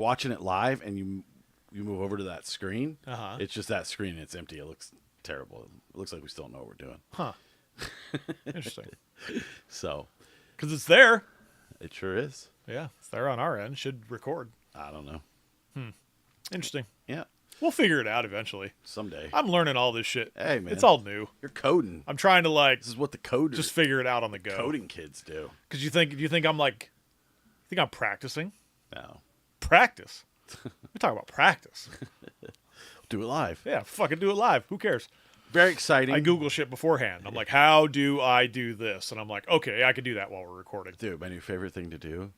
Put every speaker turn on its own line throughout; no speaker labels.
watching it live and you move over to that screen,
Uh-huh.
it's just that screen and it's empty. It looks terrible. It looks like we still don't know what we're doing.
Huh. Interesting.
So
Because it's there.
it sure is.
Yeah, it's there on our end. Should record.
I don't know.
Interesting.
Yeah,
We'll figure it out eventually.
someday.
I'm learning all this shit.
Hey, man.
It's all new.
You're coding.
I'm trying to like
This is what the coders,
just figure it out on the go.
coding kids do.
Because you think I'm like, you think I'm practicing?
No,
Practice. We talk about practice.
do it live.
Yeah, fucking do it live. Who cares?
Very exciting.
I Google shit beforehand. I'm like, how do I do this? And I'm like, okay, I can do that while we're recording.
Dude, my new favorite thing to do,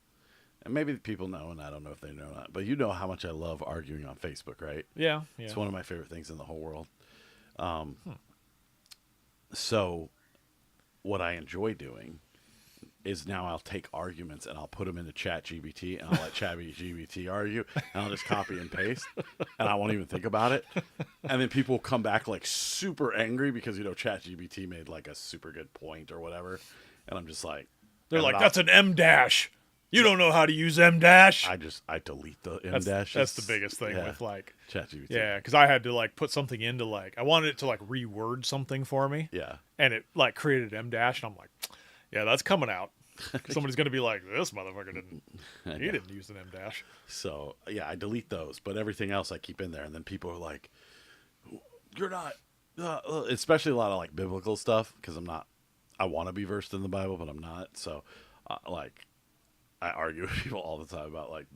and maybe people know, and I don't know if they know or not, but you know how much I love arguing on Facebook, right?
Yeah.
It's one of my favorite things in the whole world. So what I enjoy doing is now I'll take arguments and I'll put them into ChatGPT and I'll let ChatGPT argue and I'll just copy and paste and I won't even think about it. And then people come back like super angry because, ChatGPT made like a super good point or whatever. And I'm just like,
They're like, that's an M dash. You don't know how to use M dash.
I delete the M dash.
That's the biggest thing with like,
ChatGPT.
yeah, because I had to like put something into like, I wanted it to like reword something for me.
Yeah.
And it like created M dash, and I'm like, yeah, that's coming out. Somebody's gonna be like, this motherfucker didn't use an M dash.
So yeah, I delete those, but everything else I keep in there. And then people are like, "You're not," especially a lot of like biblical stuff because I'm not. I want to be versed in the Bible, but I'm not. So, like, I argue with people all the time about like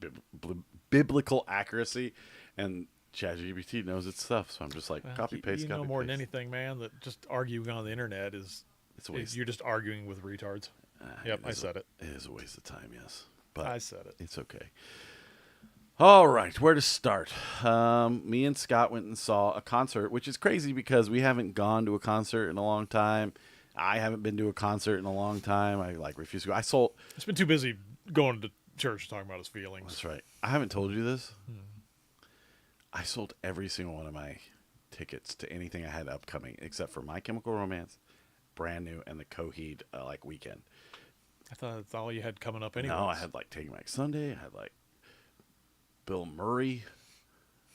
biblical accuracy, and ChatGPT knows its stuff. So I'm just like, copy paste.
You know more than anything, man. That just arguing on the internet is
It's a waste.
you're just arguing with retards. Yep, I said it.
It is a waste of time, yes. But
I said it.
it's okay. All right, where to start? Me and Scott went and saw a concert, which is crazy because we haven't gone to a concert in a long time. I haven't been to a concert in a long time. I like refuse to go.
It's been too busy going to church talking about his feelings.
That's right. I haven't told you this. I sold every single one of my tickets to anything I had upcoming except for My Chemical Romance, Brand New, and the Coheed weekend.
I thought that's all you had coming up anyway.
No, I had like Taking Back Sunday. I had like Bill Murray.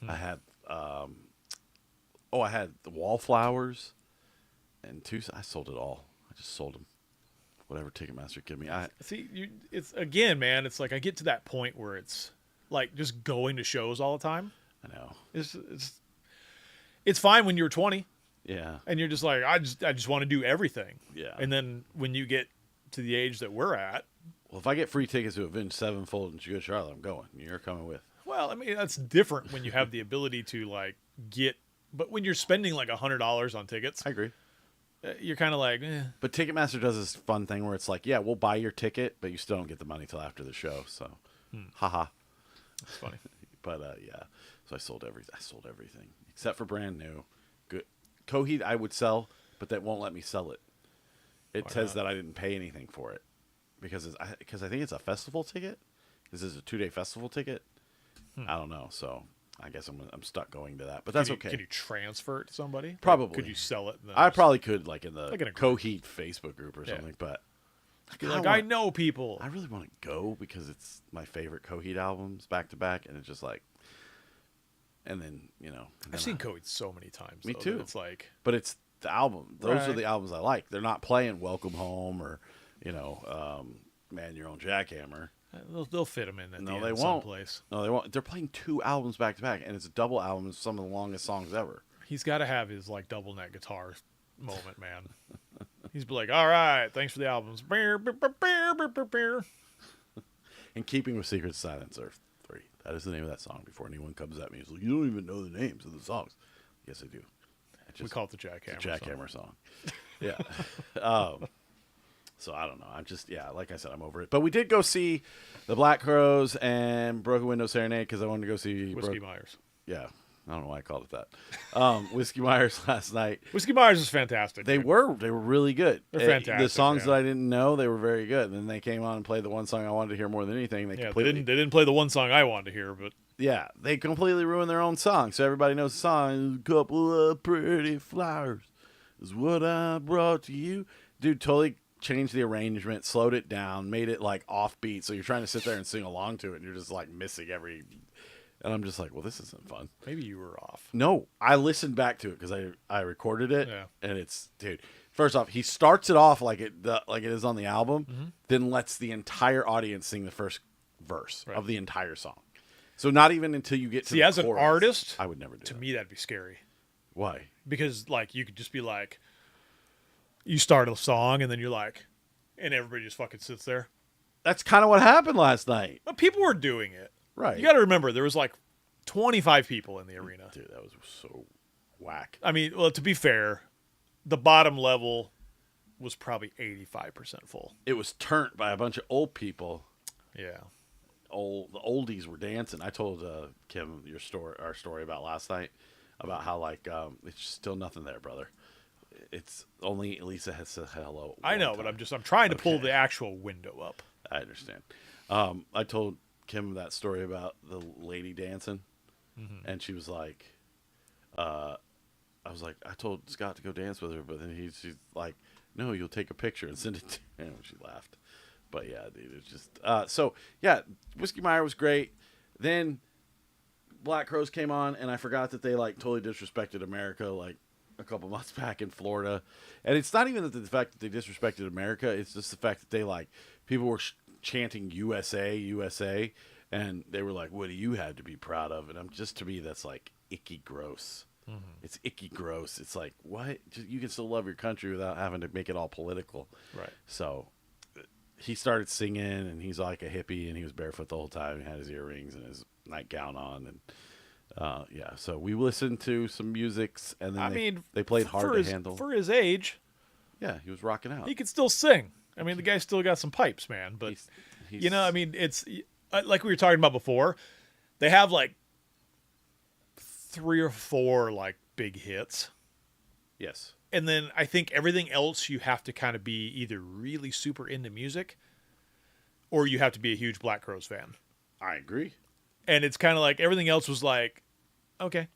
I had I had the Wallflowers and I sold it all. I just sold them whatever Ticketmaster give me.
See, it's again, man. It's like I get to that point where it's like just going to shows all the time.
I know.
It's fine when you're 20
Yeah.
and you're just like I just want to do everything.
Yeah.
And then when you get to the age that we're at,
Well, if I get free tickets to Avenged Sevenfold in Good Charlotte, I'm going. You're coming with.
well, I mean that's different when you have the ability to like get. But when you're spending like $100 on tickets,
I agree.
you're kind of like, eh.
But Ticketmaster does this fun thing where it's like, yeah, we'll buy your ticket, but you still don't get the money till after the show. So, haha.
It's funny.
But yeah, so I sold everything except for brand new. Good Coheed I would sell, but that won't let me sell it. It
Why
says
not?
that I didn't pay anything for it because I think it's a festival ticket. This is a 2-day festival ticket. I don't know, so I guess I'm stuck going to that, but that's okay.
Can you transfer it to somebody?
Probably.
Like, could you sell it?
I probably could, like in the
Like in a group.
Coheed Facebook group or
Yeah.
something, but
Be
kinda
like,
wanna-
I know people.
I really want to go because it's my favorite Coheed albums back to back, and it's just like, and then
I've seen Coheed so many times.
Me
though,
too.
that It's like
but it's the album. Those are
Right.
the albums I like. They're not playing Welcome Home or Man Your Own Jackhammer.
they'll fit them in at
No,
the end
they won't.
someplace.
No, they won't. They're playing 2 albums back to back, and it's a double album. It's some of the longest songs ever.
He's got to have his like double neck guitar moment, man. He's be like, all right, thanks for the albums. Beer, beer, beer, beer, beer, beer.
In Keeping with Secret Silencer 3. That is the name of that song. Before anyone comes at me, it's like, you don't even know the names of the songs. Yes, I do.
We call it the Jackhammer.
It's a Jackhammer song. Yeah. So I don't know. I'm just, like I said, I'm over it. But we did go see the Black Crowes and Broken Window Serenade because I wanted to go see
Whiskey Myers.
Yeah. I don't know why I called it that. Whiskey Myers last night.
Whiskey Myers is fantastic.
They
dude.
were really good.
They're fantastic,
The songs
man.
that I didn't know, they were very good. And then they came on and played the one song I wanted to hear more than anything.
They
completely,
didn't play the one song I wanted to hear, but
Yeah, they completely ruined their own song. So everybody knows the song. A couple of pretty flowers is what I brought to you. Dude, totally changed the arrangement, slowed it down, made it like offbeat. So you're trying to sit there and sing along to it, and you're just like missing every. And I'm just like, well, this isn't fun.
maybe you were off.
No, I listened back to it because I recorded it,
Yeah.
and it's dude. First off, he starts it off like it is on the album, then lets the entire audience sing the first verse
Right.
of the entire song. So not even until you get to
See,
the
as an
chorus,
artist,
I would never do
To
that.
me, that'd be scary
Why?
because like you could just be like, you start a song and then you're like, and everybody just fucking sits there.
That's kind of what happened last night,
But people were doing it.
right?
You got to remember, there was like 25 people in the arena.
Dude, that was so whack.
I mean, well, to be fair, the bottom level was probably 85% full.
It was turned by a bunch of old people.
Yeah.
The oldies were dancing. I told Kim our story about last night about how like it's still nothing there, brother. It's only Lisa has said hello.
I know, but I'm trying to pull the actual window up.
I understand. I told Kim that story about the lady dancing, and she was like, I was like, I told Scott to go dance with her, but then she's like, no, you'll take a picture and send it to him. She laughed. But yeah, dude, it's just so yeah. Whiskey Meyer was great. Then Black Crowes came on, and I forgot that they like totally disrespected America like a couple months back in Florida. And it's not even the fact that they disrespected America; it's just the fact that they like people were chanting USA, USA, and they were like, "What do you have to be proud of?" And I'm just to me, that's like icky gross. It's icky gross. It's like what? You can still love your country without having to make it all political.
Right.
So he started singing, and he's like a hippie, and he was barefoot the whole time. He had his earrings and his nightgown on, and yeah. So we listened to some musics, and then they played Hard to Handle.
For his age,
Yeah, he was rocking out.
he could still sing. I mean, the guy's still got some pipes, man. But
He's-
you know, I mean, it's like we were talking about before. They have like 3 or 4 like big hits.
yes,
And then I think everything else you have to kind of be either really super into music or you have to be a huge Black Crowes fan.
I agree.
And it's kind of like everything else was like, okay,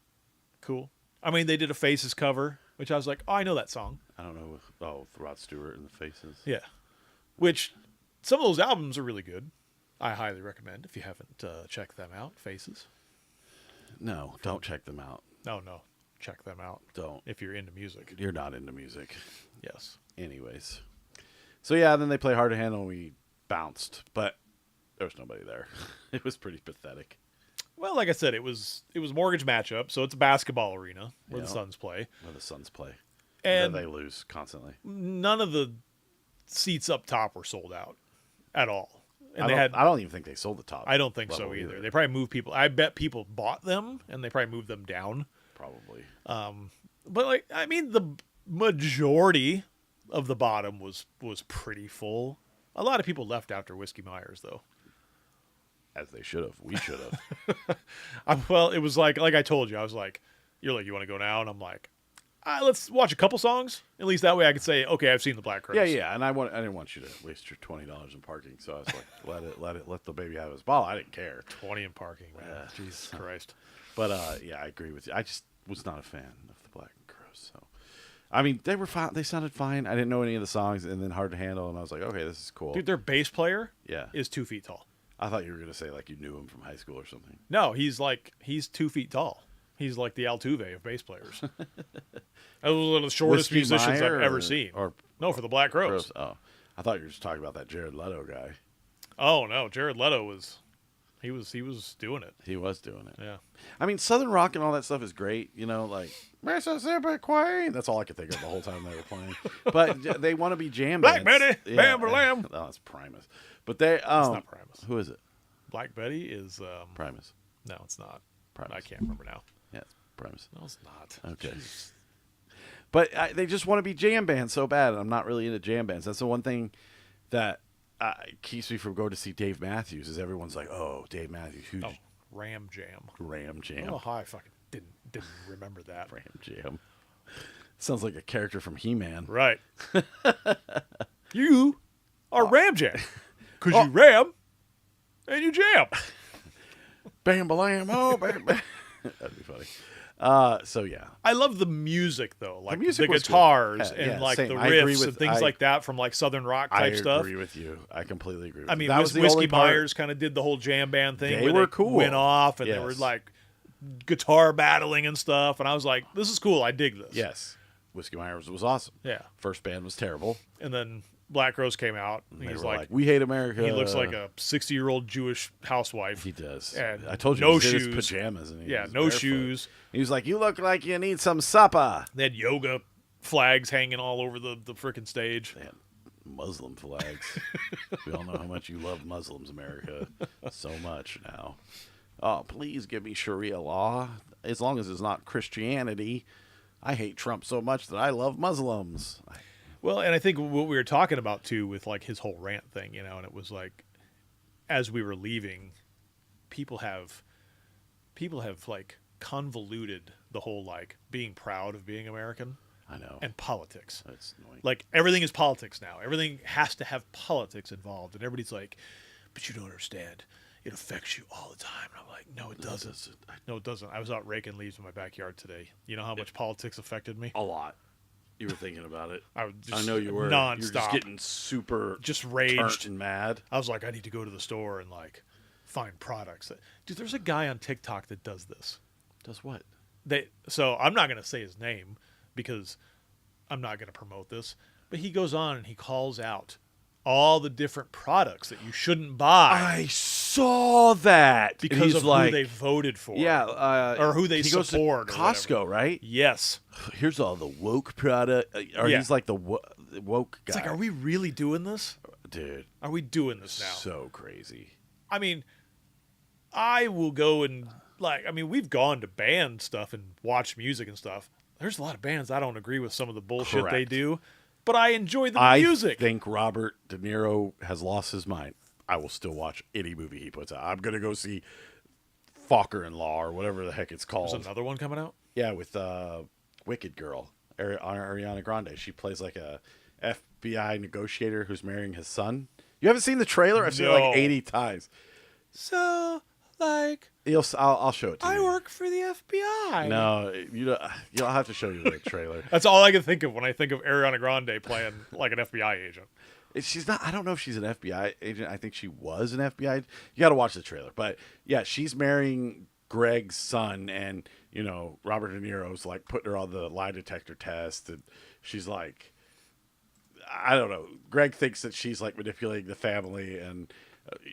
cool. I mean, they did a Faces cover, which I was like, oh, I know that song.
I don't know. Rod Stewart and the Faces.
Yeah. Which some of those albums are really good. I highly recommend if you haven't checked them out, Faces.
No, don't check them out.
No. Check them out
Don't.
if you're into music.
You're not into music.
Yes.
Anyways. So yeah, then they play hard to handle and we bounced, but there was nobody there. It was pretty pathetic.
Well, like I said, it was mortgage matchup, so it's a basketball arena where the
Yeah.
Suns play.
Where the Suns play.
And
they lose constantly.
none of the seats up top were sold out at all. And
I don't even think they sold the top.
I don't think so
level
either. They probably moved people. I bet people bought them and they probably moved them down.
Probably.
But like, I mean, the majority of the bottom was pretty full. A lot of people left after Whiskey Myers, though.
As they should have. We should have.
Well, it was like I told you, I was like, you're like, you want to go now? And I'm like, let's watch a couple songs. At least that way I could say, okay, I've seen the Black Crowes.
Yeah. And I didn't want you to waste your $20 in parking. So I was like, let the baby have his ball. I didn't care.
20 in parking, man. Jesus Christ.
But yeah, I agree with you. I just was not a fan of the Black Crowes. So, I mean, they were fine. They sounded fine. I didn't know any of the songs, and then Hard to Handle, and I was like, okay, this is cool.
Dude, their bass player
Yeah.
is 2 feet tall.
I thought you were gonna say like you knew him from high school or something.
No, he's 2 feet tall. He's like the Altuve of bass players. That was one of the shortest
Whiskey
musicians
Meyer
I've ever seen. No, for the Black Crowes.
Oh, I thought you were just talking about that Jared Leto guy.
Oh no, Jared Leto was doing it.
He was doing it.
Yeah.
I mean, Southern rock and all that stuff is great. You know, like Mississippi Queen. That's all I could think of the whole time they were playing. But they want to be jam
Black
bands.
Betty, Bam for Lamb.
Oh, it's Primus. But they.
It's not Primus.
Who is it?
Black Betty is
Primus.
no, it's not.
Primus.
I can't remember now.
Yeah, it's Primus.
No, it's not.
Okay.
Jeez.
But they just want to be jam bands so bad, and I'm not really into jam bands. That's the one thing that keeps me from going to see Dave Matthews. Is everyone's like, "Oh, Dave Matthews, huge
Ram Jam.
Ram Jam,
Oh, I fucking didn't remember that.
Ram Jam." Sounds like a character from He-Man.
Right. You are Ram Jam because you ram and you jam.
Bam, balam, oh, bam, bam. That'd be funny. So yeah,
I love the music though, like
music
the
was
guitars
good.
and
Yeah,
like
same.
the
I agree
riffs
with-
and things like that from like Southern rock type
I
stuff.
agree with you. I completely agree with
I
you.
mean,
That was the
Whiskey
only part-
Myers kind of did the whole jam band thing.
They
where
were
they
cool.
Went off and they were
Yes.
like guitar battling and stuff, and I was like, "This is cool. I dig this."
Yes, Whiskey Myers was awesome.
Yeah.
First band was terrible.
And then Black Rose came out. And
They
he's
were
like,
"We hate America."
he looks like a 60-year-old Jewish housewife.
He does.
And
I told you,
no
he was in his
shoes.
pajamas, and he
Yeah,
was
no
barefoot.
shoes.
He was like, "You look like you need some supper."
They had yoga flags hanging all over the freaking stage.
They had Muslim flags. We all know how much you love Muslims, America, so much now. Oh, please give me Sharia law, as long as it's not Christianity. I hate Trump so much that I love Muslims.
Well, and I think what we were talking about too with like his whole rant thing, you know, and it was like as we were leaving, people have like convoluted the whole like being proud of being American
I know.
and politics.
That's annoying.
Like everything is politics now. Everything has to have politics involved, and everybody's like, "But you don't understand. It affects you all the time." And I'm like, "No, it doesn't. No, it doesn't." I was out raking leaves in my backyard today. You know how much politics affected me?
A lot. You were thinking about it.
I was just
I know you were.
nonstop.
You were just getting super
just
turned
raged.
and mad.
I was like, I need to go to the store and like find products. Dude, there's a guy on TikTok that does this.
Does what?
So I'm not going to say his name because I'm not going to promote this, but he goes on and he calls out all the different products that you shouldn't buy
I saw that
because of who they voted for.
Yeah,
or who they
he goes to
support. or
Costco, right?
Yes.
Here's all the woke product. Or
Yeah.
he's like the woke guy.
It's like, are we really doing this?
Dude,
Are we doing this now?
so crazy.
I mean, I will go and we've gone to band stuff and watched music and stuff. There's a lot of bands I don't agree with some of the bullshit they
Correct.
do, but I enjoy the
I
music.
think Robert De Niro has lost his mind. I will still watch any movie he puts out. I'm gonna go see Fokker-in-Law or whatever the heck it's called.
There's another one coming out.
Yeah, with Wicked Girl, Ariana Grande. She plays like a FBI negotiator who's marrying his son. You haven't seen the trailer? I've seen it
No.
like 80 times.
So, like,
I'll show it to
I
you.
work for the FBI.
No, you'll have to show you the trailer.
That's all I can think of when I think of Ariana Grande playing like an FBI agent.
She's not. I don't know if she's an FBI agent. I think she was an FBI. You got to watch the trailer. But yeah, she's marrying Greg's son, and Robert De Niro's like putting her on the lie detector test, and she's like, I don't know. Greg thinks that she's like manipulating the family, and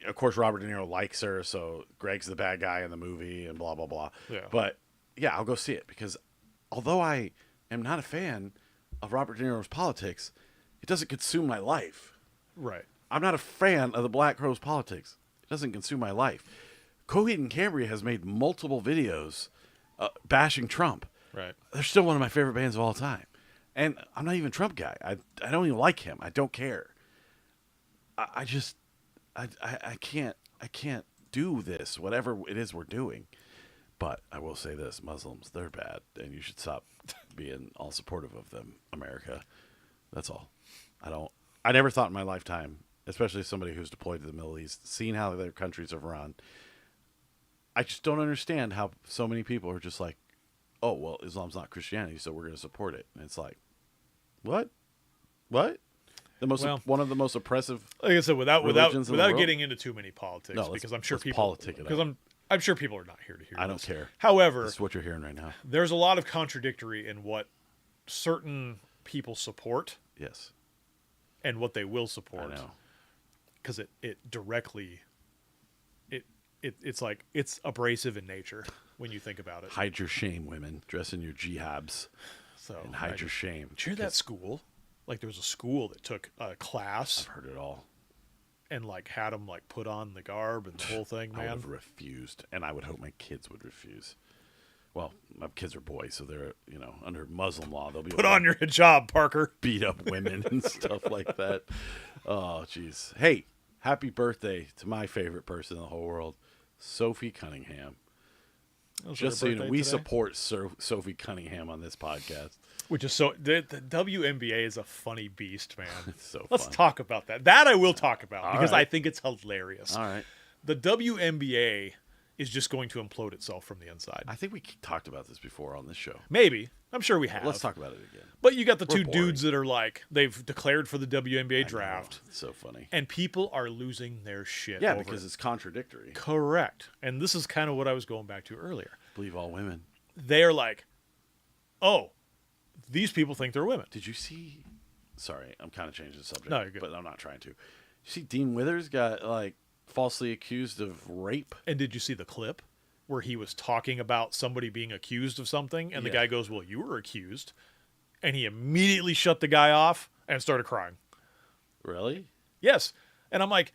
of course Robert De Niro likes her, so Greg's the bad guy in the movie, and blah blah blah.
Yeah.
But yeah, I'll go see it because although I am not a fan of Robert De Niro's politics, it doesn't consume my life.
Right.
I'm not a fan of the Black Crowes' politics. It doesn't consume my life. Coheed and Cambria has made multiple videos bashing Trump.
Right.
They're still one of my favorite bands of all time. And I'm not even a Trump guy. I don't even like him. I don't care. I can't do this, whatever it is we're doing. But I will say this, Muslims, they're bad, and you should stop being all supportive of them, America. That's all. I never thought in my lifetime, especially somebody who's deployed to the Middle East, seeing how their countries have run, I just don't understand how so many people are just like, oh, well, Islam's not Christianity, so we're going to support it. And it's like, what? One of the most oppressive.
Like I said, without getting into too many politics,
No,
because I'm sure people
politic it
because
out.
I'm sure people are not here to hear.
I don't care.
However,
That's what you're hearing right now.
there's a lot of contradictory in what certain people support
Yes,
and what they will
I
support.
know.
Because it directly, it's like it's abrasive in nature when you think about it.
Hide your shame, women. Dress in your jihads
So
and hide your shame.
Did you hear that school? Like there was a school that took a class
I've heard it all.
and like had them like put on the garb and the whole thing,
I would
man.
have refused, and I would hope my kids would refuse. Well, my kids are boys, so they're under Muslim law they'll be
Put
able to
on your hijab, Parker.
beat up women and stuff like that. Oh, jeez. Hey, happy birthday to my favorite person in the whole world, Sophie Cunningham.
Was
Just
her
so you know,
birthday
we
today?
support Sophie Cunningham on this podcast.
Which is so the WNBA is a funny beast, man.
It's so
Let's
fun.
talk about that. That I will talk about
All
because
right.
I think it's hilarious.
All right.
The WNBA is just going to implode itself from the inside.
I think we talked about this before on this show.
Maybe. I'm sure we have.
Let's talk about it again.
But you got the
We're
two
boring.
dudes that are like, they've declared for the WNBA
I
draft,
know. It's so funny.
and people are losing their shit.
Yeah,
over
because
it.
it's contradictory.
Correct. And this is kind of what I was going back to earlier.
Believe all women.
They are like, oh, these people think they're women.
Did you see? Sorry, I'm kind of changing the subject.
No, you're good.
But I'm not trying to. You see, Dean Withers got falsely accused of rape.
And did you see the clip where he was talking about somebody being accused of something, and the
Yeah.
guy goes, well, you were accused, and he immediately shut the guy off and started crying.
Really?
Yes. And I'm like,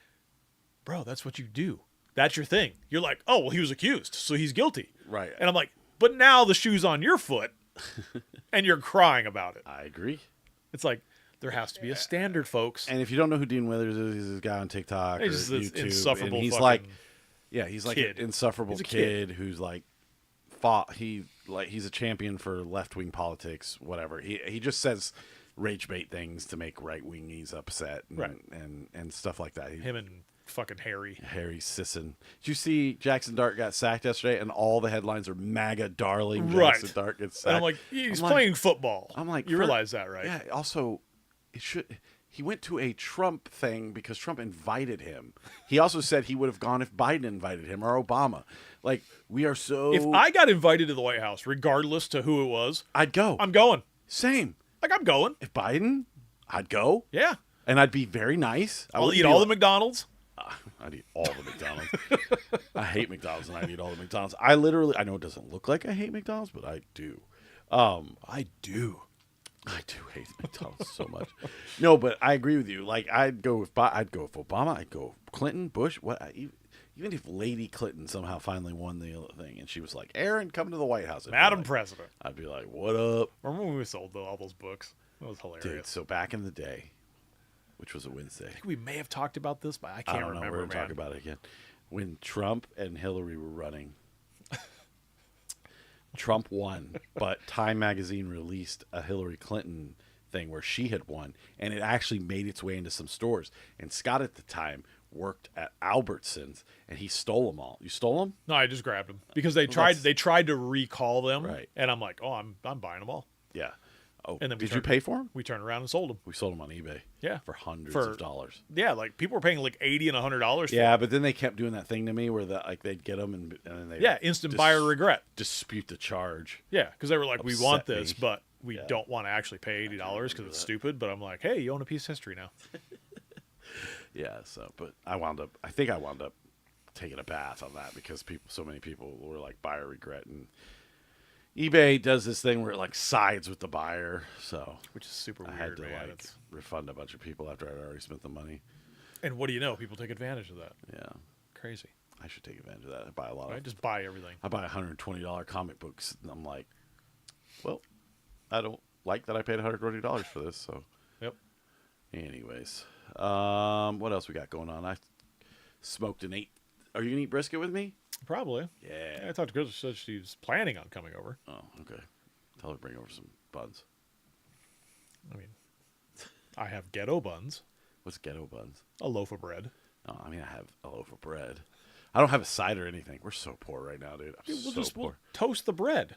bro, that's what you do. That's your thing. You're like, oh, well, he was accused, so he's guilty.
Right.
And I'm like, but now the shoe's on your foot, and you're crying about it.
I agree.
It's like, there has to be a standard, folks.
And if you don't know who Dean Withers is, he's this guy on TikTok or
He's this
YouTube.
insufferable
and he's
fucking
like, he's like
kid.
an insufferable
He's a
kid who's like fought. He's a champion for left wing politics. Whatever. He just says rage bait things to make right wingies upset and,
Right.
and stuff like that.
Him and fucking Harry.
Harry Sisson. Did you see Jackson Dart got sacked yesterday, and all the headlines are MAGA darling
Right.
Jackson Dart gets sacked.
And I'm like, he's
I'm like-
playing football.
I'm like,
you realize that, right?
Yeah. Also, he went to a Trump thing because Trump invited him. He also said he would have gone if Biden invited him or Obama. Like, we are so.
If I got invited to the White House, regardless to who it was,
I'd go.
I'm going.
Same.
Like, I'm going.
If Biden, I'd go.
Yeah.
And I'd be very nice.
I'll
wouldn't
eat
be
all the
like-
McDonald's.
I'd eat all the McDonald's. I hate McDonald's, and I'd eat all the McDonald's. I know it doesn't look like I hate McDonald's, but I do. I do hate McDonald's so much. No, but I agree with you. Like, I'd go with Obama. I'd go with Clinton, Bush. Even if Lady Clinton somehow finally won the thing, and she was like, "Aaron, come to the White House,"
Madam President.
I'd be like, "What up,
Remember when we sold all those books? That was hilarious.
dude?" So back in the day, which was a Wednesday,
I think we may have talked about this, but I
I
can't
don't know.
remember,
We're gonna talk
man.
about it again. When Trump and Hillary were running, Trump won, but Time Magazine released a Hillary Clinton thing where she had won, and it actually made its way into some stores. And Scott at the time worked at Albertsons, and he stole them all. You stole them?
No, I just grabbed them because they tried to recall them,
Right.
and I'm like, oh, I'm buying them all.
Yeah. Oh,
And then we
did you
turned-
pay for them?
We turned around and sold them.
We sold them on eBay.
Yeah.
For hundreds
For-
of dollars.
Yeah, like people were paying like $80 and $100 for
Yeah,
them.
but then they kept doing that thing to me where they'd get them and then they
Yeah, instant buyer regret.
dispute the charge.
Yeah, because they were like, we want
Upset
this,
me.
but we don't want to actually pay $80 because it's stupid. But I'm like, hey, you own a piece of history now.
Yeah. So, but I think I wound up taking a bath on that because so many people were like buyer regret, and eBay does this thing where it like sides with the buyer. So,
Which is super
I
weird,
had to
man.
like refund a bunch of people after I'd already spent the money.
And what do you know? People take advantage of that.
Yeah.
Crazy.
I should take advantage of that. I buy a lot
Right?
of.
Just buy everything.
I buy $120 comic books, and I'm like, well, I don't like that I paid $120 for this. So,
Yep.
anyways, what else we got going on? I smoked and ate. Are you gonna eat brisket with me?
Probably.
Yeah.
I talked to Chris. Said she was planning on coming over.
Oh, okay. Tell her to bring over some buns.
I mean, I have ghetto buns,
What's ghetto buns?
a loaf of bread.
Oh, I mean, I have a loaf of bread. I don't have a side or anything. We're so poor right now, dude. I'm
Dude,
so poor.
we'll toast the bread.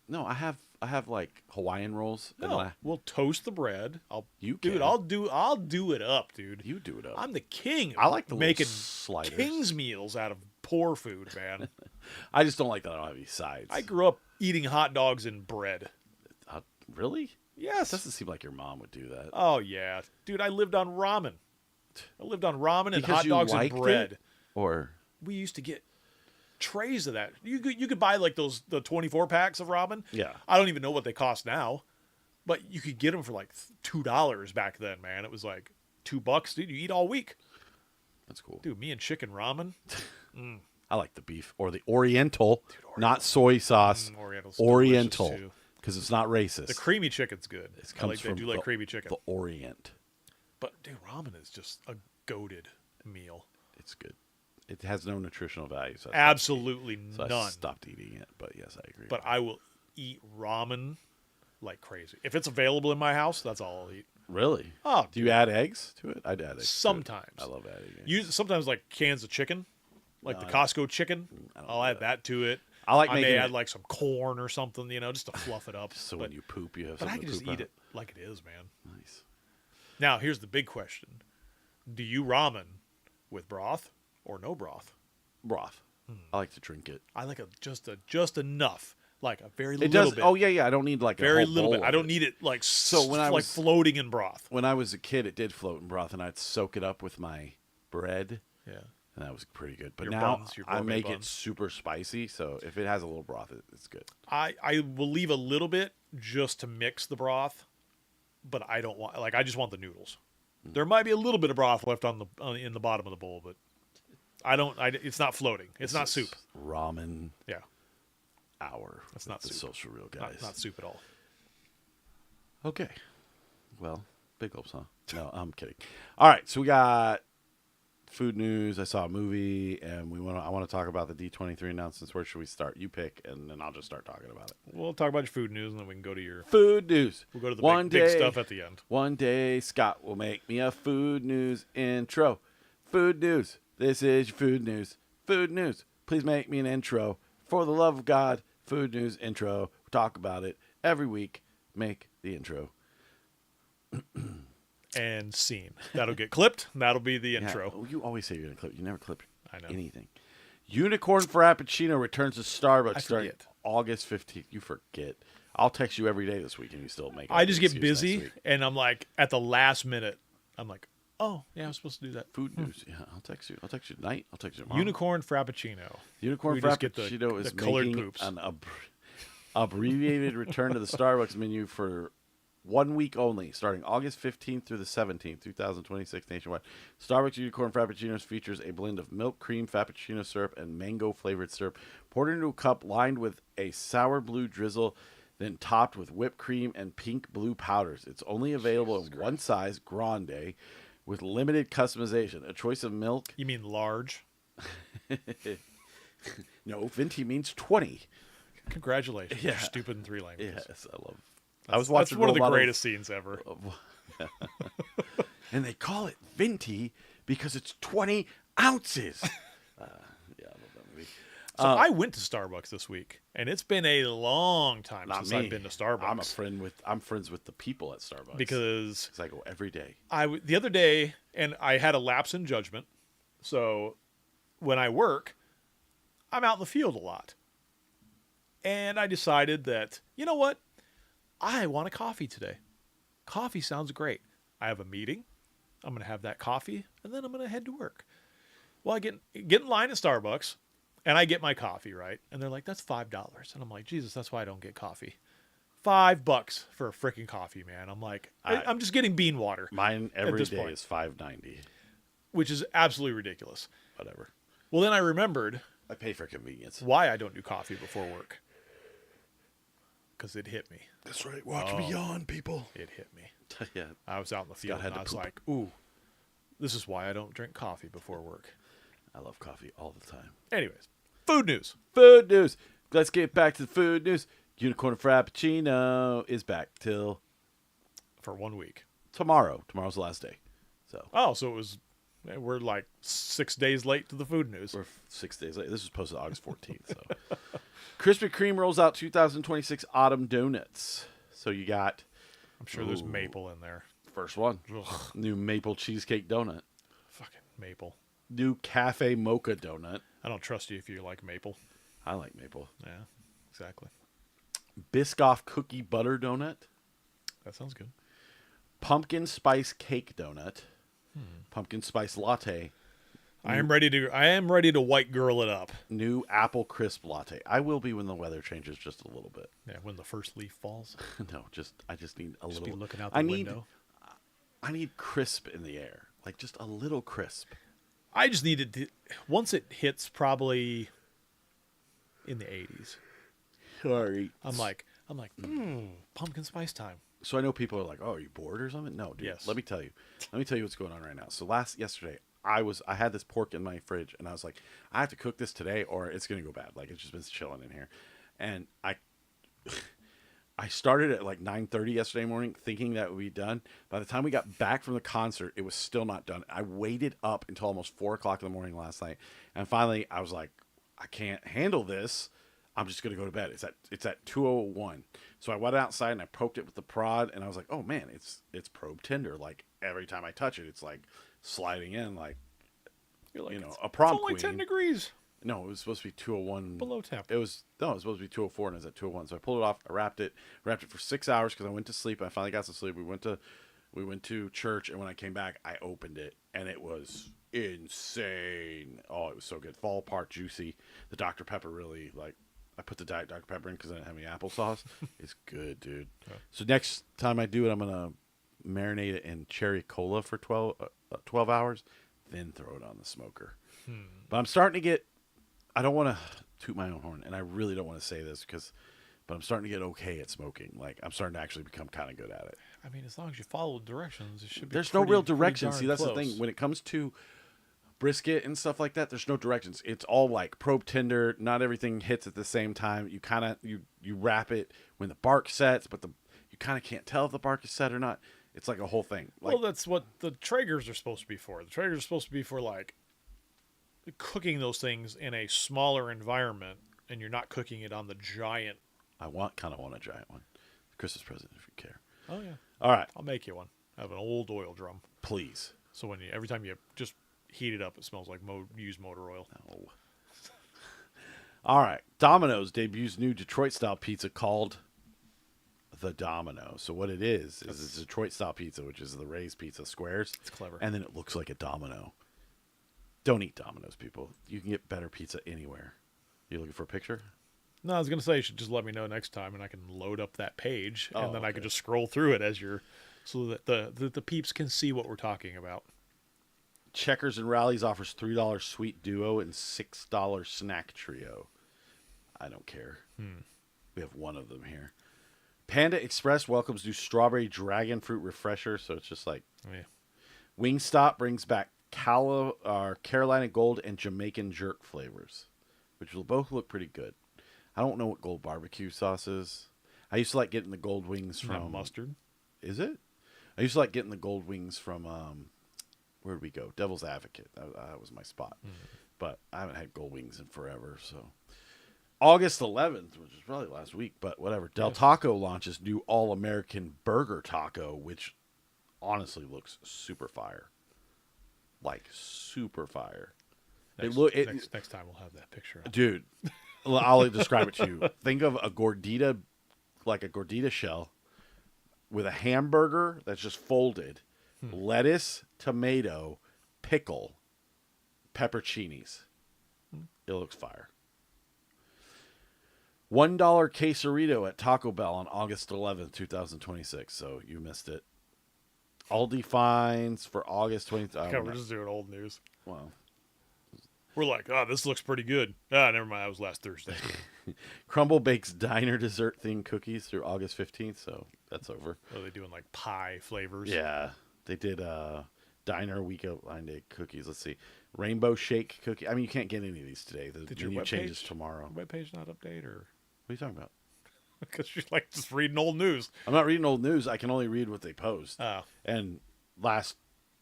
No, I have like Hawaiian rolls. and
No, we'll toast the bread.
You
dude.
can.
I'll do it up, dude.
You do it up.
I'm the king. Of
I like the little
making
sliders.
king's meals out of poor food, man.
I just don't like that I don't have any sides.
I grew up eating hot dogs and bread.
Really?
Yes.
It doesn't seem like your mom would do that.
Oh yeah, dude. I lived on ramen. I lived on ramen and
Because
hot
you
dogs and
liked
bread.
it? Or
We used to get trays of that. You could buy like the 24 packs of ramen.
yeah,
I don't even know what they cost now, but you could get them for like $2 back then, man. It was like $2, dude. You eat all week,
that's cool.
dude. Me and chicken ramen.
I like the beef or the Oriental, not soy sauce.
Oriental's
Oriental,
delicious, too.
because it's not racist.
The creamy chicken's good.
It
I
comes
do
from
like creamy chicken,
the Orient.
but dude, ramen is just a goated meal.
It's good. It has no nutritional value. So
Absolutely
so I
none.
stopped eating it, but yes, I agree.
But I will eat ramen like crazy. If it's available in my house, that's all I'll eat.
really?
Oh,
Do you add eggs to it? I'd add eggs. to it.
sometimes.
I love adding eggs.
Sometimes like cans of chicken, like
No,
the
I
Costco chicken.
I don't
I'll
do
add that to it.
I like
I
making
may
it
add like some corn or something, just to fluff it up.
so
but
when you poop, you have
but I
something
can
to
just
poop
eat
out.
it like it is, man.
Nice.
Now, here's the big question. Do you ramen with broth or no broth?
Broth. I like to drink it.
I like just enough, like a very
It
little
does.
bit.
Oh yeah. I don't need like
very
a whole
little
bowl
bit. I
of
don't
it.
need it like
So when I
like
was-
floating in broth.
When I was a kid, it did float in broth, and I'd soak it up with my bread,
Yeah.
and that was pretty good. But
Your
now
buns, your
I
gourmet
make it
buns.
super spicy, so if it has a little broth, it's good.
I will leave a little bit just to mix the broth, but I don't want I just want the noodles. There might be a little bit of broth left in the bottom of the bowl, but it's not floating. It's not
This
soup.
is Ramen
Yeah,
hour.
That's
with
not
the
soup.
social real guys.
not soup at all.
Okay. Well, big hopes, huh? No, I'm kidding. All right, so we got food news. I saw a movie, and I want to talk about the D23 announcements. Where should we start? You pick, and then I'll just start talking about it.
We'll talk about your food news, and then we can go to your.
Food news.
We'll go to the
One
big
day-
stuff at the end.
One day, Scott will make me a food news intro. Food news. This is your food news. Food news. Please make me an intro. For the love of God, food news intro. Talk about it every week. Make the intro.
And scene. That'll get clipped. That'll be the
Yeah,
intro.
you always say you're going to clip. You never clip
I know.
anything. Unicorn Frappuccino returns to Starbucks
I
starting
forget.
August 15th. You forget. I'll text you every day this week, and you still make it.
I just get
Excuse
busy,
next week.
and I'm like, at the last minute, I'm like, oh, yeah, I'm supposed to do that.
Food news. Yeah, I'll text you. I'll text you tonight. I'll text you tomorrow.
Unicorn Frappuccino.
Unicorn
We just get the-
Frappuccino is
the colored
making
poops.
an abbreviated return to the Starbucks menu for 1 week only, starting August 15th through the 17th, 2026 nationwide. Starbucks Unicorn Frappuccinos features a blend of milk, cream, frappuccino syrup, and mango-flavored syrup, poured into a cup lined with a sour blue drizzle, then topped with whipped cream and pink blue powders. It's only available in one size, grande, with limited customization. A choice of milk.
You mean large?
No, venti means 20.
Congratulations.
Yeah.
You're stupid in 3 languages.
Yes, I love. I was watching
That's one of the
Role Model-
greatest scenes ever.
and they call it venti because it's 20 ounces. Yeah, I love that movie.
So I went to Starbucks this week, and it's been a long time
Not
since
me.
I've been to Starbucks.
I'm friends with the people at Starbucks
Because
I go every day.
the other day, and I had a lapse in judgment. So when I work, I'm out in the field a lot. And I decided that, you know what? I want a coffee today. Coffee sounds great. I have a meeting. I'm going to have that coffee, and then I'm going to head to work. Well, I get in line at Starbucks, and I get my coffee, right? And they're like, that's $5. And I'm like, Jesus, that's why I don't get coffee. $5 for a freaking coffee, man. I'm like, I'm just getting bean water.
Mine every
this
day
point.
is $5.90.
Which is absolutely ridiculous.
Whatever.
Well, then I remembered
I pay for convenience.
why I don't do coffee before work. Because it hit me.
That's right. Watch me yawn, people.
It hit me.
Yeah.
I was out in the field
had
and
to
I was
poop.
like, ooh, this is why I don't drink coffee before work.
I love coffee all the time.
Anyways, food news.
Food news. Let's get back to the food news. Unicorn Frappuccino is back till
For 1 week.
tomorrow. Tomorrow's the last day. So
Oh, so we're like 6 days late to the food news.
we're 6 days late. This was posted August 14th. So Krispy Kreme rolls out 2026 autumn donuts. So you got
I'm sure there's
Ooh.
maple in there.
first one,
Ugh,
new maple cheesecake donut,
fucking maple.
new cafe mocha donut.
I don't trust you if you like maple.
I like maple.
Yeah, exactly.
Biscoff cookie butter donut,
That sounds good.
pumpkin spice cake donut, pumpkin spice latte,
I am ready to white girl it up.
new apple crisp latte. I will be when the weather changes just a little bit.
Yeah, when the first leaf falls.
No, I just need a
Just
little.
be looking out the
I need
window.
I need crisp in the air, like just a little crisp.
I just needed to, once it hits probably in the 80s.
Sorry.
I'm like, pumpkin spice time.
So I know people are like, "Oh, are you bored or something?" No, dude.
Yes.
Let me tell you what's going on right now. So yesterday, I had this pork in my fridge, and I was like, I have to cook this today, or it's gonna go bad. Like it's just been chilling in here, and I started at like 9:30 yesterday morning, thinking that would be done. By the time we got back from the concert, it was still not done. I waited up until almost 4 o'clock in the morning last night, and finally, I was like, I can't handle this. I'm just gonna go to bed. It's at 2:01. So I went outside and I poked it with the prod, and I was like, oh man, it's probe tender. Like every time I touch it, it's like sliding in, like
You're like,
a prom
it's only
queen.
10 degrees
No, it was supposed to be 2:01
below temp.
It was supposed to be 2:04, and it was at 2:01. So I pulled it off. I wrapped it for 6 hours because I went to sleep. I finally got to sleep. We went to church, and when I came back, I opened it, and it was insane. Oh, it was so good. Fall apart, juicy. The Dr. Pepper really I put the Diet Dr. Pepper in because I didn't have any applesauce. It's good, dude.
Yeah.
So next time I do it, I'm gonna marinate it in cherry cola for 12 hours, then throw it on the smoker. But I'm starting to get. I don't want to toot my own horn, and I really don't want to say this but I'm starting to get okay at smoking. Like I'm starting to actually become kind of good at it.
I mean, as long as you follow directions, it should be.
There's no real direction.
Pretty
See, that's
darn
the thing.
close.
When it comes to brisket and stuff like that, there's no directions. It's all like probe tender. Not everything hits at the same time. You kind of you wrap it when the bark sets, but you kind of can't tell if the bark is set or not. It's like a whole thing. Like,
Well, that's what the Traegers are supposed to be for. The Traegers are supposed to be for like cooking those things in a smaller environment, and you're not cooking it on the giant.
I kind of want a giant one. Christmas present, if you care.
Oh yeah,
All right,
I'll make you one. I have an old oil drum,
please.
so every time you just heat it up, it smells like used motor oil.
Oh. All right. Domino's debuts new Detroit-style pizza called the Domino. So what it is it's a Detroit-style pizza, which is the raised pizza squares.
It's clever.
And then it looks like a domino. Don't eat Domino's, people. You can get better pizza anywhere. You looking for a picture?
No, I was gonna say you should just let me know next time, and I can load up that page,
Oh,
and then I
okay.
can just scroll through it so that the peeps can see what we're talking about.
Checkers and Rallies offers $3 sweet duo and $6 snack trio. I don't care. We have one of them here. Panda Express welcomes new strawberry dragon fruit refresher. So it's just like
Yeah.
Wingstop brings back Carolina Gold and Jamaican jerk flavors, which will both look pretty good. I don't know what gold barbecue sauce is. I used to like getting the gold wings
Not
from
mustard.
Is it? I used to like getting the gold wings from where did we go? Devil's Advocate. That was my spot. But I haven't had gold wings in forever. So August 11th, which is probably last week, but whatever. Del Taco launches new all-American burger taco, which honestly looks super fire. Like super fire.
Next time we'll have that picture up.
Dude, I'll describe it to you. Think of a gordita, like a gordita shell, with a hamburger that's just folded, lettuce, tomato, pickle, pepperoncinis. It looks fire. $1 quesarito at Taco Bell on August 11th, 2026. So you missed it. Aldi finds for August 20th.
Okay, we're just doing old news.
Well,
We're like, oh, this looks pretty good. Ah, never mind. That was last Thursday.
Crumble bakes diner dessert themed cookies through August 15th. So that's over.
Are they doing like pie flavors?
Yeah, they did diner week outline day cookies. Let's see, rainbow shake cookie. I mean, you can't get any of these today. The
Did your
menu
web
changes
page-
tomorrow.
Webpage not update or
What are you talking about?
because you're like just reading old news.
I'm not reading old news. I can only read what they post.
Oh,
And last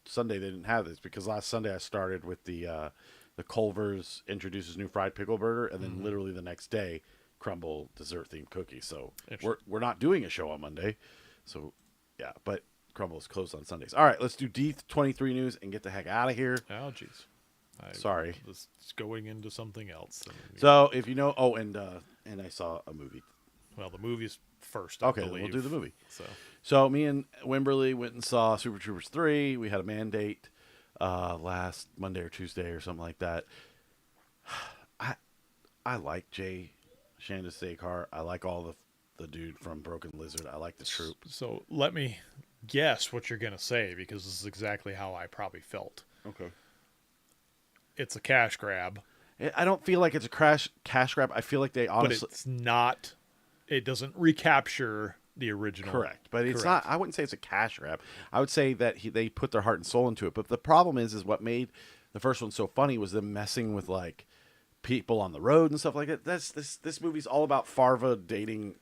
Sunday they didn't have this because last Sunday I started with the Culver's introduces new fried pickle burger, and then literally the next day, Crumble dessert themed cookie. So we're not doing a show on Monday. So yeah, but Crumble is closed on Sundays. All right, let's do D23 news and get the heck out of here.
oh, jeez.
Sorry.
It's going into something else.
So if you know, and I saw a movie.
Well, the movie's first. I
Okay, then
believe.
we'll do the movie.
So
So me and Wimberly went and saw Super Troopers 3. We had a mandate last Monday or Tuesday or something like that. I like Jay Shandastakar. I like all the dude from Broken Lizard. I like the troop.
So let me guess what you're gonna say because this is exactly how I probably felt.
Okay.
It's a cash grab,
I don't feel like it's a cash grab. I feel like they
but
honestly
it's not. It doesn't recapture the original.
correct, but it's
Correct.
not. I wouldn't say it's a cash grab. I would say that they put their heart and soul into it. But the problem is what made the first one so funny was them messing with like people on the road and stuff like that. This movie's all about Farva dating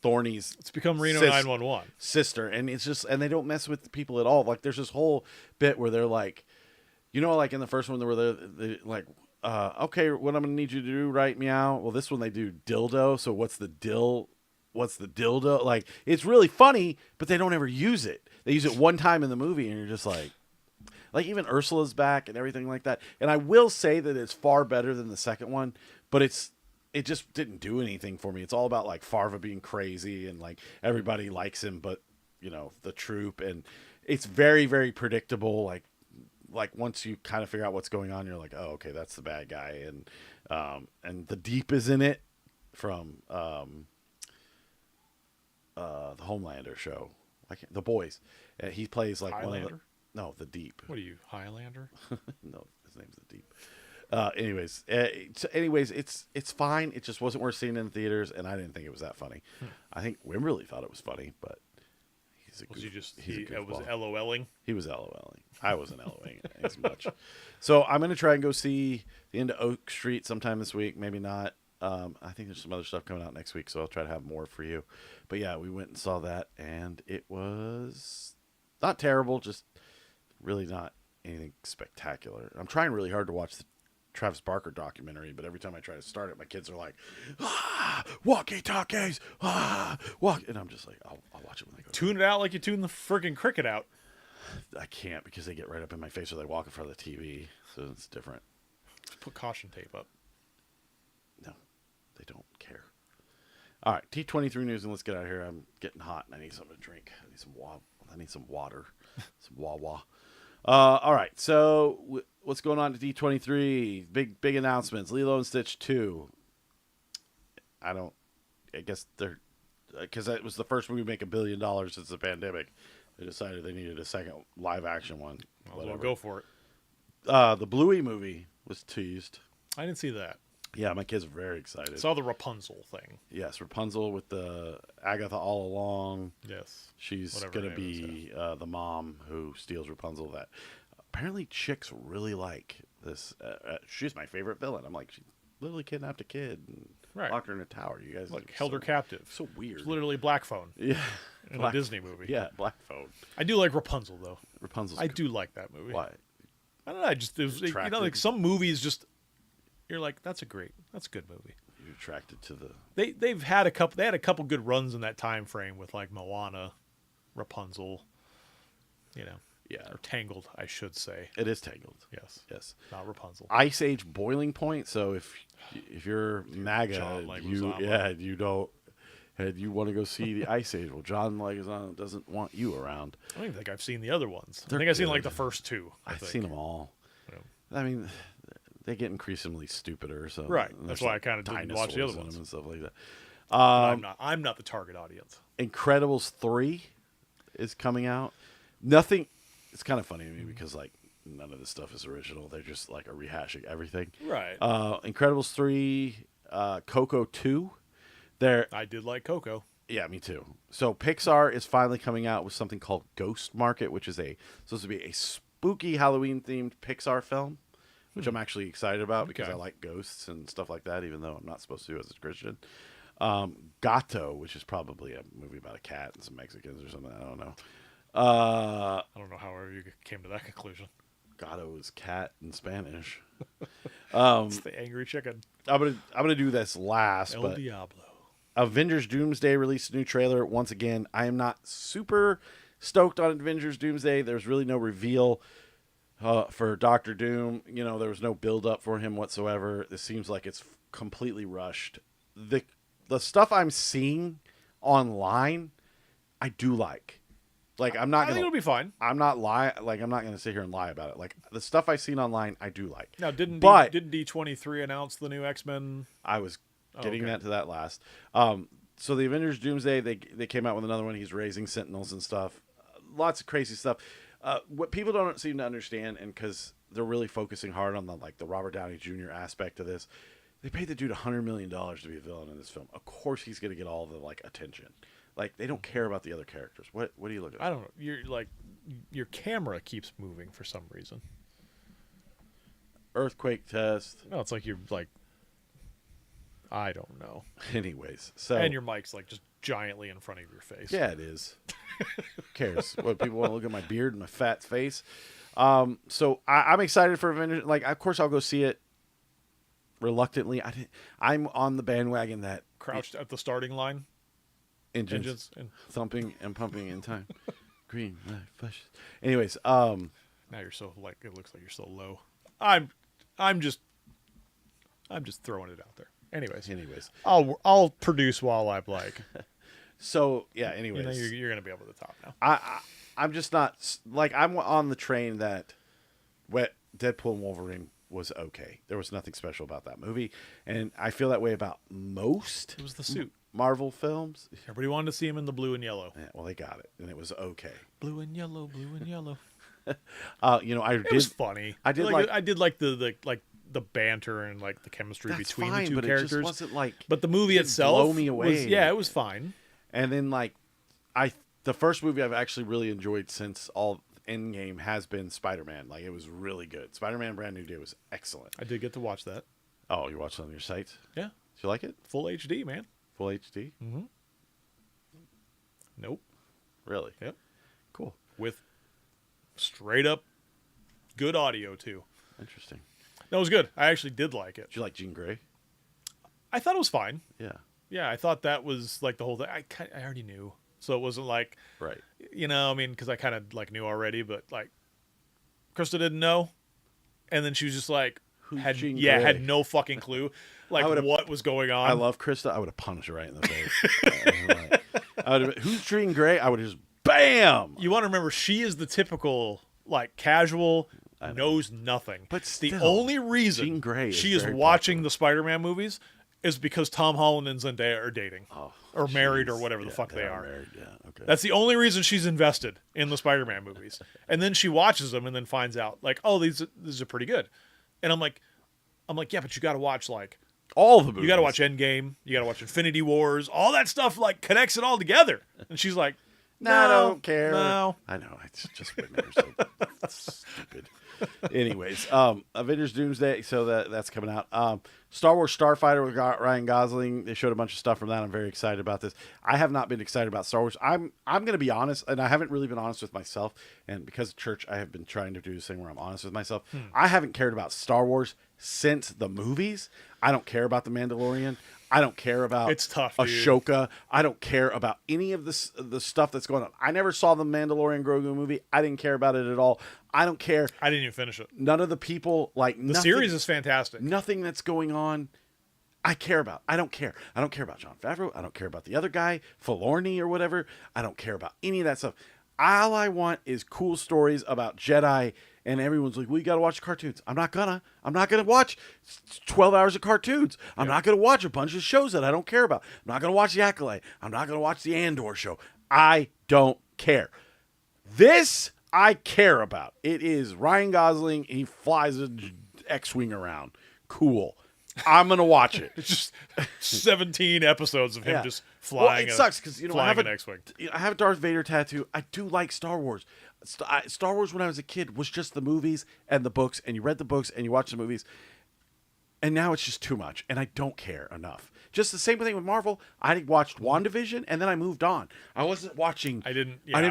Thorny's
It's become Reno
sis-
911.
sister, and it's just and they don't mess with the people at all. Like there's this whole bit where they're like, you know, like in the first one they were they like, okay, what I'm gonna need you to do, right, meow. Well, this one they do dildo. So what's the dildo? Like it's really funny, but they don't ever use it. They use it one time in the movie, and you're just like even Ursula's back and everything like that. And I will say that it's far better than the second one, but it just didn't do anything for me. It's all about like Farva being crazy and like everybody likes him, but you know, the troop, and it's very, very predictable. Like once you kind of figure out what's going on, you're like, oh, okay, that's the bad guy. And the Deep is in it from the Homelander show. The Boys. He plays like one of the
Highlander?
no, the Deep.
What are you, Highlander?
No, his name's the Deep. Anyways, it's fine. It just wasn't worth seeing in theaters, and I didn't think it was that funny. I think Wimberly thought it was funny, but he's a
Was
goof,
you just
he's a
it was
goofball.
LOLing?
He was LOLing. I wasn't LOLing as much. So I'm gonna try and go see the end of Oak Street sometime this week. Maybe not. I think there's some other stuff coming out next week, so I'll try to have more for you. But yeah, we went and saw that, and it was not terrible, just really not anything spectacular. I'm trying really hard to watch the Travis Barker documentary, but every time I try to start it, my kids are like, walkie-talkies, walk. And I'm just like, I'll watch it when I go.
Tune it out like you tune the friggin' cricket out.
I can't because they get right up in my face or they walk in front of the TV, so it's different.
Just put caution tape up.
No, they don't care. All right, T23 news, and let's get out of here. I'm getting hot, and I need something to drink. I need some water, some Wawa. All right, so what's going on at D23? Big announcements. Lilo and Stitch 2. I guess they're because that was the first movie to make $1 billion since the pandemic. They decided they needed a second live action one.
I'll go for it.
The Bluey movie was teased.
I didn't see that.
Yeah, my kids are very excited.
Saw the Rapunzel thing.
Yes, Rapunzel with the Agatha all along.
Yes.
She's
Whatever
going
her
to
name
be the mom who steals Rapunzel. That apparently chicks really like this. She's my favorite villain. I'm like, she literally kidnapped a kid and
Right.
locked her in a tower. You guys
Like
are
held her captive.
So weird.
It's literally Black Phone
Yeah.
in a Disney movie.
Yeah, Black Phone.
I do like Rapunzel though.
Rapunzel's
I do like that movie.
Why?
I don't know. I just it was, you know,
Attracted?
like some movies just you're like that's a good movie.
You're attracted to the...
They had a couple good runs in that time frame with like Moana, Rapunzel, you know,
Yeah.
or Tangled, I should say.
It is Tangled.
Yes,
Yes.
not Rapunzel.
Ice Age boiling point. So if you're MAGA,
John
you
Leguizamo.
you don't And you want to go see the Ice Age. Well, John Leguizamo doesn't want you around.
I don't even think I've seen the other ones.
They're
I think I've seen like
good.
the first two.
I've seen them all.
Yeah.
I mean, they get increasingly stupider. So
Right.
and
That's
there's,
why I kind of didn't watch the
dinosaurs
other
in
ones.
them and stuff like that.
I'm not the target audience.
Incredibles 3 is coming out. Nothing. It's kind of funny to me because like none of this stuff is original. They're just like a rehashing everything.
Right.
Incredibles 3, Coco 2.
I did like Coco.
Yeah, me too. So Pixar is finally coming out with something called Ghost Market, which is supposed to be a spooky Halloween themed Pixar film, which I'm actually excited about because I like ghosts and stuff like that, even though I'm not supposed to as a Christian. Gato, which is probably a movie about a cat and some Mexicans or something. I don't know.
I don't know how you came to that conclusion.
Gato is cat in Spanish.
It's the angry chicken.
I'm gonna do this last,
El
but
Diablo.
Avengers Doomsday released a new trailer. Once again, I am not super stoked on Avengers Doomsday. There's really no reveal for Doctor Doom. You know, there was no build up for him whatsoever. This seems like it's completely rushed. The stuff I'm seeing online, I do like. Like I'm not
I think it'll be fine.
I'm not I'm not gonna sit here and lie about it. Like the stuff I've seen online, I do like.
Now, didn't D23 announce the new X-Men?
I was getting
okay.
that to that last. So the Avengers Doomsday, they came out with another one. He's raising Sentinels and stuff. Lots of crazy stuff. What people don't seem to understand, and because they're really focusing hard on the Robert Downey Jr. aspect of this, they paid the dude $100 million to be a villain in this film. Of course, he's going to get all the attention. Like they don't care about the other characters. What do you look at?
I don't know. You're like your camera keeps moving for some reason.
Earthquake test.
No, it's like you're like. I don't know.
Anyways, so
and your mic's like just giantly in front of your face.
Yeah, it is. Who cares? What people want to look at my beard and my fat face. So I'm excited for Avengers. Like, of course, I'll go see it. Reluctantly, I'm on the bandwagon that
Crouched at the starting line.
engines
And
thumping and pumping in time. Green light flashes. Anyways,
now you're so like it looks like you're so low. I'm just throwing it out there. Anyways, I'll produce while I'm like.
So yeah. Anyways,
you know, you're gonna be able to top now.
I'm just not like I'm on the train that Deadpool and Wolverine was okay. There was nothing special about that movie, and I feel that way about most.
It was the suit.
Marvel films.
Everybody wanted to see him in the blue and yellow.
Yeah, well, they got it, and it was okay.
Blue and yellow, blue and yellow.
You know,
It was funny.
I did
I did like the banter and like the chemistry between
fine,
the two
but
characters.
It just wasn't like.
But the movie
didn't
itself
blow me away.
it was fine.
And then the first movie I've actually really enjoyed since all Endgame has been Spider-Man. Like it was really good. Spider-Man Brand New Day was excellent.
I did get to watch that.
Oh, you watched it on your site?
Yeah.
Did you like it?
Full HD, man.
Full HD?
Mm-hmm. Nope.
Really?
Yep.
Cool.
With straight up good audio too.
Interesting.
That was good. I actually did like it.
Did you like Jean Grey?
I thought it was fine.
Yeah.
Yeah, I thought that was like the whole thing. I already knew, so it wasn't like
Right.
You know, I mean, because I kind of like knew already, but like Krista didn't know, and then she was just like
Jean Grey?
had no fucking clue, like what was going on.
I love Krista. I would have punched her right in the face. I would have been, who's Jean Grey? I would have just bam.
You want to remember, she is the typical like casual, knows nothing.
But
the
still,
only reason
Jean Grey is
she is
very
watching
popular.
the Spider-Man movies is because Tom Holland and Zendaya are dating, or married, or whatever the fuck they are.
Married. Yeah. Okay.
That's the only reason she's invested in the Spider-Man movies. And then she watches them and then finds out like, oh, these are pretty good. And I'm like, yeah, but you got to watch like
all the movies.
You got to watch Endgame. You got to watch Infinity Wars. All that stuff like connects it all together. And she's like, no,
I don't care.
No,
I know. It's just women are so stupid. Anyways, Avengers Doomsday. So that's coming out. Star Wars Starfighter with Ryan Gosling. They showed a bunch of stuff from that. I'm very excited about this. I have not been excited about Star Wars. I'm going to be honest, and I haven't really been honest with myself. And because of church, I have been trying to do this thing where I'm honest with myself. I haven't cared about Star Wars since the movies. I don't care about The Mandalorian. I don't care about
It's tough, dude.
Ashoka. I don't care about any of the stuff that's going on. I never saw the Mandalorian Grogu movie. I didn't care about it at all. I don't care.
I didn't even finish it.
None of the people
The series is fantastic.
Nothing that's going on. I care about. I don't care. I don't care about Jon Favreau. I don't care about the other guy, Filoni or whatever. I don't care about any of that stuff. All I want is cool stories about Jedi, and everyone's like, well, you got to watch cartoons. I'm not gonna watch 12 hours of cartoons. I'm not gonna watch a bunch of shows that I don't care about. I'm not gonna watch The Acolyte. I'm not gonna watch the Andor show. I don't care. This I care about. It is Ryan Gosling. He flies an X-Wing around. Cool. I'm gonna watch it.
It's just 17 episodes of him just flying.
Well, it sucks because I have
an X-Wing.
I have a Darth Vader tattoo. I do like Star Wars. Star Wars when I was a kid was just the movies and the books, and you read the books and you watched the movies. And now it's just too much, and I don't care enough. Just the same thing with Marvel. I watched WandaVision, and then I moved on. I wasn't watching.
I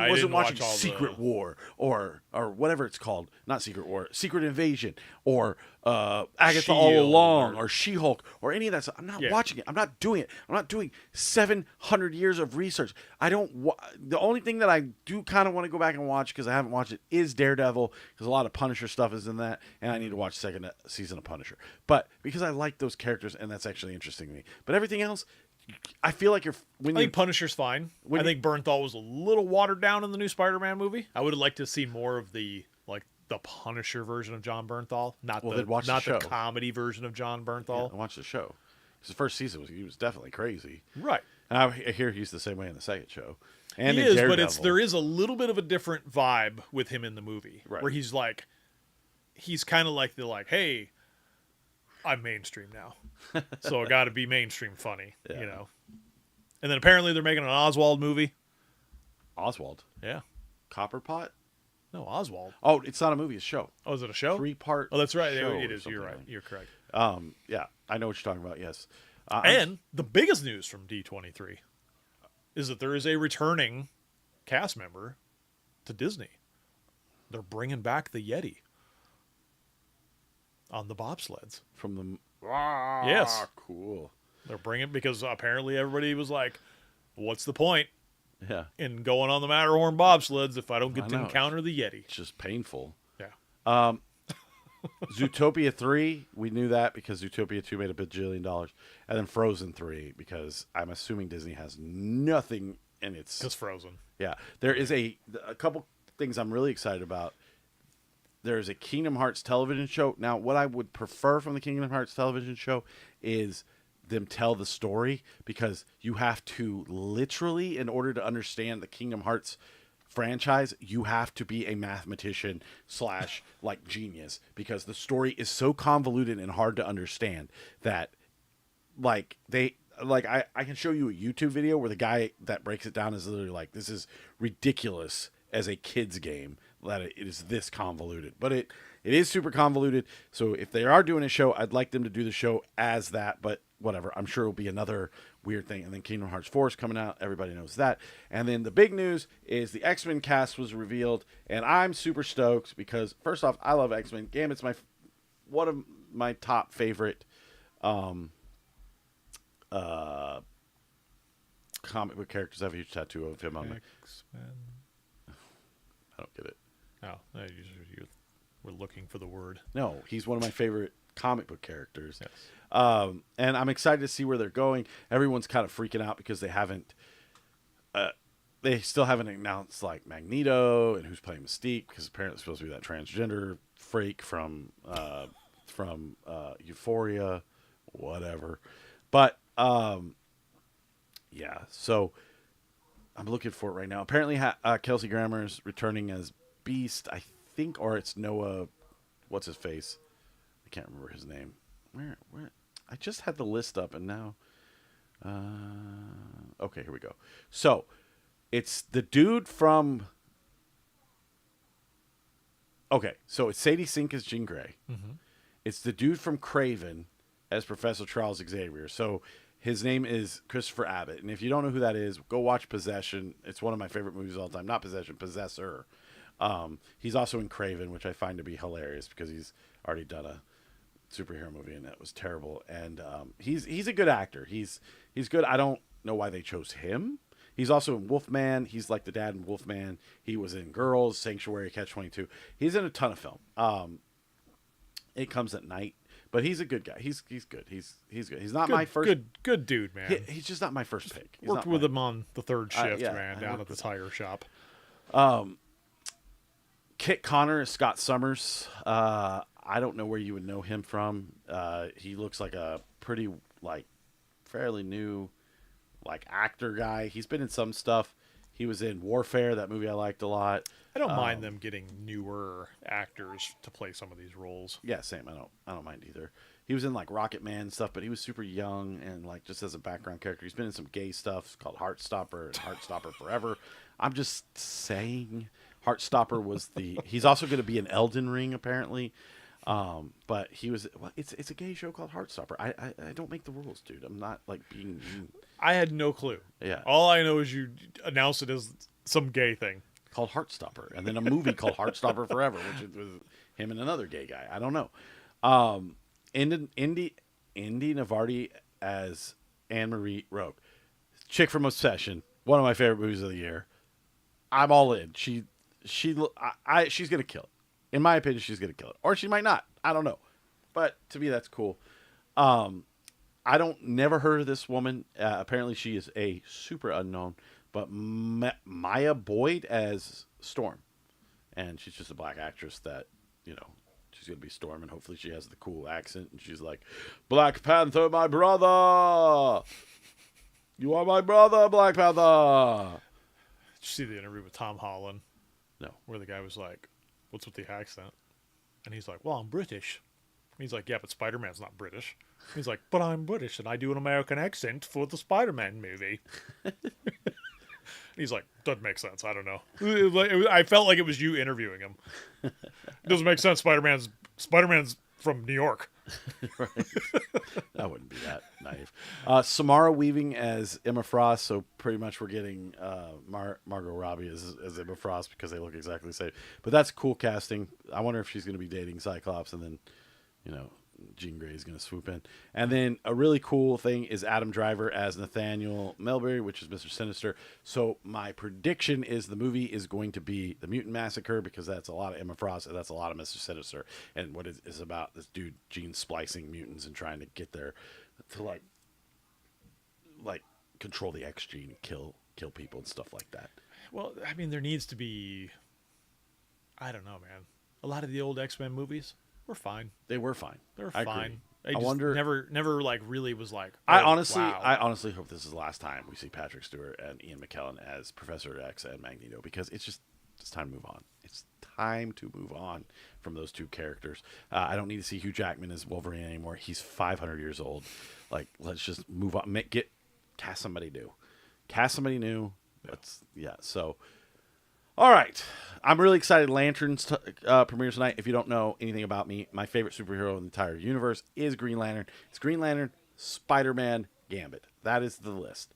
wasn't watching
watch all
Secret War or whatever it's called. Not Secret War, Secret Invasion, or Agatha All
Shield,
Along, or She-Hulk, or any of that stuff. I'm not
Yeah.
watching it. I'm not doing it. I'm not doing 700 years of research. I don't. The only thing that I do kind of want to go back and watch because I haven't watched it is Daredevil, because a lot of Punisher stuff is in that, and I need to watch the second season of Punisher. But because I like those characters, and that's actually interesting to me. But everything else, I feel like
I think Punisher's fine. I think Bernthal was a little watered down in the new Spider-Man movie. I would have liked to see more of the Punisher version of John Bernthal, not the comedy version of John Bernthal.
I watched the show. Because the first season he was definitely crazy.
Right.
And I hear he's the same way in the second show. And
he
in
is,
Daredevil.
but there is a little bit of a different vibe with him in the movie,
right,
where he's kind of like hey, I'm mainstream now, so I got to be mainstream funny, you know. And then apparently they're making an Oswald movie.
Oswald?
Yeah.
Copperpot?
No, Oswald.
Oh, it's not a movie, it's a show.
Oh, is it a show?
3-part.
Oh, that's right.
Show
It is. You're right.
like.
You're correct.
Yeah, I know what you're talking about. Yes.
And the biggest news from D23 is that there is a returning cast member to Disney. They're bringing back the Yeti on the bobsleds.
From the...
Yes.
Cool.
They're bringing, because apparently everybody was like, what's the point in going on the Matterhorn bobsleds if I don't get to encounter the Yeti?
It's just painful.
Yeah.
Zootopia 3, we knew that because Zootopia 2 made $1 bajillion. And then Frozen 3, because I'm assuming Disney has nothing in its...
Just Frozen.
Yeah. There is a couple things I'm really excited about. There is a Kingdom Hearts television show. Now, what I would prefer from the Kingdom Hearts television show is them tell the story, because you have to literally, in order to understand the Kingdom Hearts franchise, you have to be a mathematician / like genius, because the story is so convoluted and hard to understand that I can show you a YouTube video where the guy that breaks it down is literally like, this is ridiculous as a kid's game that it is this convoluted, but it is super convoluted. So if they are doing a show, I'd like them to do the show as that, but whatever. I'm sure it'll be another weird thing. And then Kingdom Hearts 4 is coming out. Everybody knows that. And then the big news is the X-Men cast was revealed, and I'm super stoked because, first off, I love X-Men. Gambit's one of my top favorite comic book characters. I have a huge tattoo of him on my...
X-Men.
I don't get it.
Oh, you were looking for the word.
No, he's one of my favorite comic book characters.
Yes.
And I'm excited to see where they're going. Everyone's kind of freaking out because they still haven't announced like Magneto and who's playing Mystique, because apparently it's supposed to be that transgender freak from Euphoria, whatever. But yeah, so I'm looking for it right now. Apparently, Kelsey Grammer's returning as Beast, I think, or it's Noah. What's his face? I can't remember his name. Where? I just had the list up, and now. Okay, here we go. So, it's the dude from. Okay, so it's Sadie Sink as Jean Grey.
Mm-hmm.
It's the dude from Craven as Professor Charles Xavier. So his name is Christopher Abbott. And if you don't know who that is, go watch Possession. It's one of my favorite movies of all time. Not Possession, Possessor. He's also in Craven, which I find to be hilarious because he's already done a superhero movie and that was terrible. And he's a good actor. He's good. I don't know why they chose him. He's also in Wolfman. He's like the dad in Wolfman. He was in Girls, Sanctuary, Catch-22. He's in a ton of film. It Comes at Night. But he's a good guy. He's good. He's good. He's not
Good,
my first.
good dude, man.
He's just not my first pick. He's
Worked
not
with
my-
him on the third shift,
yeah,
man,
I
down
worked
at the tire shop.
Kit Connor is Scott Summers. I don't know where you would know him from. He looks like a pretty fairly new actor guy. He's been in some stuff. He was in Warfare, that movie I liked a lot.
I don't mind them getting newer actors to play some of these roles.
Yeah, same. I don't mind either. He was in Rocket Man and stuff, but he was super young and just as a background character. He's been in some gay stuff called Heartstopper and Heartstopper Forever. I'm just saying, Heartstopper was the. He's also going to be in Elden Ring apparently, but he was. Well, it's a gay show called Heartstopper. I don't make the rules, dude. I'm not being.
I had no clue.
Yeah.
All I know is you announced it as some gay thing.
Called Heartstopper, and then a movie called Heartstopper Forever, which was him and another gay guy. I don't know. Indy Navardi as Anne-Marie Roque, chick from Obsession, one of my favorite movies of the year. I'm all in. She's gonna kill it. In my opinion, she's gonna kill it, or she might not. I don't know, but to me, that's cool. I never heard of this woman. Apparently, she is a super unknown. But Maya Boyd as Storm, and she's just a black actress that she's gonna be Storm, and hopefully she has the cool accent, and she's like, "Black Panther, my brother, you are my brother, Black Panther."
Did you see the interview with Tom Holland?
No.
Where the guy was like, "What's with the accent?" And he's like, "Well, I'm British." And he's like, "Yeah, but Spider-Man's not British." He's like, "But I'm British, and I do an American accent for the Spider-Man movie." He's like, "Doesn't make sense. I don't know." I felt like it was you interviewing him. It doesn't make sense. Spider-Man's from New York.
Right. I wouldn't be that naive. Samara Weaving as Emma Frost. So pretty much we're getting Margot Robbie as Emma Frost because they look exactly the same. But that's cool casting. I wonder if she's going to be dating Cyclops, and then Jean Grey is going to swoop in. And then a really cool thing is Adam Driver as Nathaniel Melbury, which is Mr. Sinister. So my prediction is the movie is going to be The Mutant Massacre, because that's a lot of Emma Frost and that's a lot of Mr. Sinister. And what is about this dude gene splicing mutants and trying to get there to control the X gene and kill people and stuff like that.
Well, I mean, there needs to be. I don't know, man. A lot of the old X-Men movies were fine.
They were fine.
They were
I
fine.
agree.
I
I wonder.
never really was like.
I
"Oh, wow."
honestly hope this is the last time we see Patrick Stewart and Ian McKellen as Professor X and Magneto, because it's time to move on. It's time to move on from those two characters. I don't need to see Hugh Jackman as Wolverine anymore. He's 500 years old. Let's just move on. Cast somebody new. So. All right. I'm really excited. Lanterns premieres tonight. If you don't know anything about me, my favorite superhero in the entire universe is Green Lantern. It's Green Lantern, Spider-Man, Gambit. That is the list.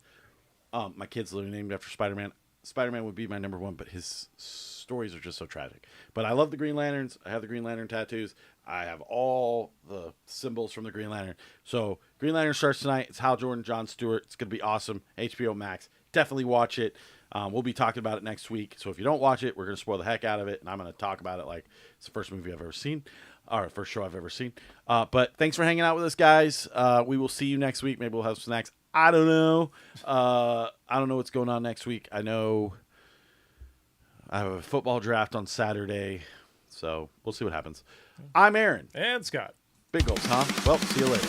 My kid's literally named after Spider-Man. Spider-Man would be my number one, but his stories are just so tragic. But I love the Green Lanterns. I have the Green Lantern tattoos. I have all the symbols from the Green Lantern. So Green Lantern starts tonight. It's Hal Jordan, Jon Stewart. It's going to be awesome. HBO Max. Definitely watch it. We'll be talking about it next week. So if you don't watch it, we're going to spoil the heck out of it. And I'm going to talk about it like it's the first movie I've ever seen. Or first show I've ever seen. But thanks for hanging out with us, guys. We will see you next week. Maybe we'll have some snacks. I don't know. I don't know what's going on next week. I know I have a football draft on Saturday. So we'll see what happens. I'm Aaron.
And Scott.
Big goals, huh? Well, see you later.